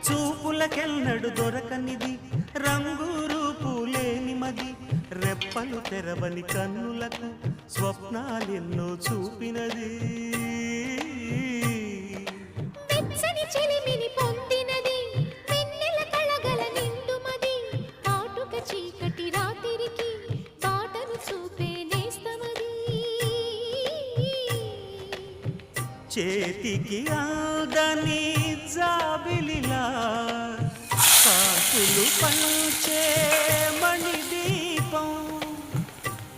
చూపులకెన్నడు దొరకనిది రంగు రూపు లేని మది రెప్పలు తెరవని కన్నులకు స్వప్నాలెన్నో చూపినది వెచ్చని చెలిమిని పొందినది వెన్నెల కళగల నిండుమది కాటుక చీకటి రాత్రికి బాటను చూపే నేస్తమది చేతికి ఆదని జాబిలిలా కాకులు పంచే మణిదీపం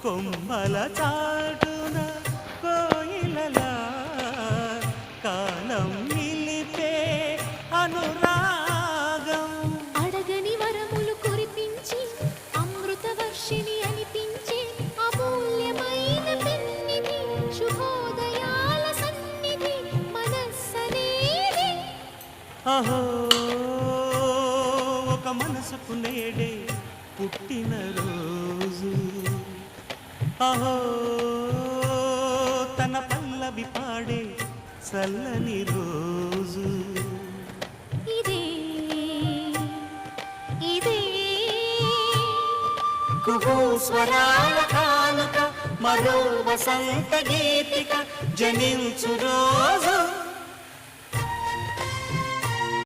కొమ్మల చాటున కోయిలలా కాలం నిలిపే అనురాగం అడగని వరములు కురిపించి అమృత వర్షిణి అనిపించే అమూల్యమైన పెన్నిధి శుభోదయాల సన్నిధి మనస్సనేది అహో ఒక మనసుకు నేడే పుట్టిన రోజు అహో తన పల్లవి పాడే చల్లని రోజు ఇదే ఇదే కుహూ స్వరాల కానుక మరో వసంత గీతిక జనించు రోజు